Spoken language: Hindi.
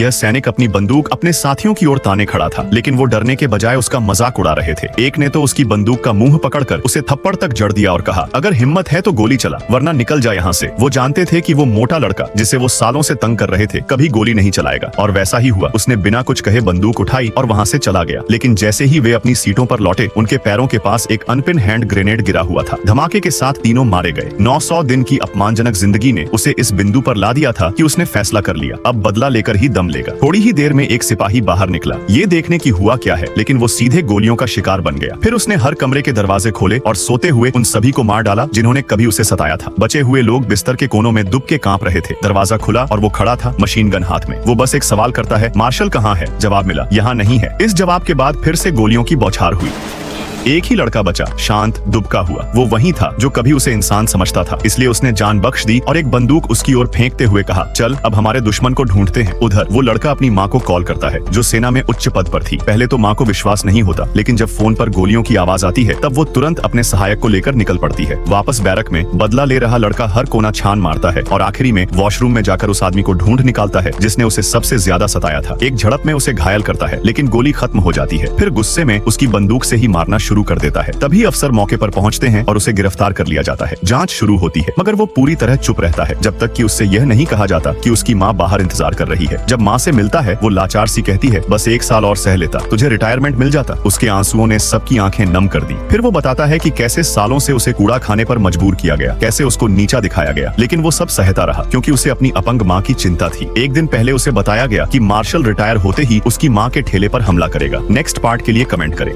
यह सैनिक अपनी बंदूक अपने साथियों की ओर ताने खड़ा था, लेकिन वो डरने के बजाय उसका मजाक उड़ा रहे थे। एक ने तो उसकी बंदूक का मुंह पकड़कर उसे थप्पड़ तक जड़ दिया और कहा, अगर हिम्मत है तो गोली चला, वरना निकल जा यहाँ से। वो जानते थे कि वो मोटा लड़का जिसे वो सालों से तंग कर रहे थे कभी गोली नहीं चलाएगा, और वैसा ही हुआ। उसने बिना कुछ कहे बंदूक उठाई और वहाँ से चला गया। लेकिन जैसे ही वे अपनी सीटों पर लौटे, उनके पैरों के पास एक अनपिन हैंड ग्रेनेड गिरा हुआ था। धमाके के साथ तीनों मारे गए। 900 दिन की अपमानजनक जिंदगी ने उसे इस बिंदु पर ला दिया था कि उसने फैसला कर लिया, अब बदला लेकर ही दम लेगा। थोड़ी ही देर में एक सिपाही बाहर निकला, ये देखने की हुआ क्या है, लेकिन वो सीधे गोलियों का शिकार बन गया। फिर उसने हर कमरे के दरवाजे खोले और सोते हुए उन सभी को मार डाला जिन्होंने कभी उसे सताया था। बचे हुए लोग बिस्तर के कोनों में दुब के कांप रहे थे। दरवाजा खुला और वो खड़ा था, मशीन गन हाथ में। वो बस एक सवाल करता है, मार्शल कहाँ है? जवाब मिला, यहाँ नहीं है। इस जवाब के बाद फिर से गोलियों की बौछार हुई। एक ही लड़का बचा, शांत, दुबका हुआ। वो वही था जो कभी उसे इंसान समझता था। इसलिए उसने जान बख्श दी और एक बंदूक उसकी ओर फेंकते हुए कहा, चल अब हमारे दुश्मन को ढूंढते हैं। उधर वो लड़का अपनी माँ को कॉल करता है, जो सेना में उच्च पद पर थी। पहले तो माँ को विश्वास नहीं होता, लेकिन जब फोन पर गोलियों की आवाज आती है, तब वो तुरंत अपने सहायक को लेकर निकल पड़ती है। वापस बैरक में बदला ले रहा लड़का हर कोना छान मारता है और आखिरी में वॉशरूम में जाकर उस आदमी को ढूंढ निकालता है जिसने उसे सबसे ज्यादा सताया था। एक झड़प में उसे घायल करता है, लेकिन गोली खत्म हो जाती है। फिर गुस्से में उसकी बंदूक से ही मारना शुरू कर देता है। तभी अफसर मौके पर पहुंचते हैं और उसे गिरफ्तार कर लिया जाता है। जांच शुरू होती है, मगर वो पूरी तरह चुप रहता है जब तक कि उससे यह नहीं कहा जाता कि उसकी माँ बाहर इंतजार कर रही है। जब माँ से मिलता है, वो लाचार सी कहती है, बस 1 साल और सह लेता, तुझे रिटायरमेंट मिल जाता। उसके आंसुओं ने सबकी आंखें नम कर दी। फिर वो बताता है कि कैसे सालों से उसे कूड़ा खाने पर मजबूर किया गया, कैसे उसको नीचा दिखाया गया, लेकिन वो सब सहता रहा क्योंकि उसे अपनी अपंग माँ की चिंता थी। एक दिन पहले उसे बताया गया कि मार्शल रिटायर होते ही उसकी माँ के ठेले पर हमला करेगा। नेक्स्ट पार्ट के लिए कमेंट करें।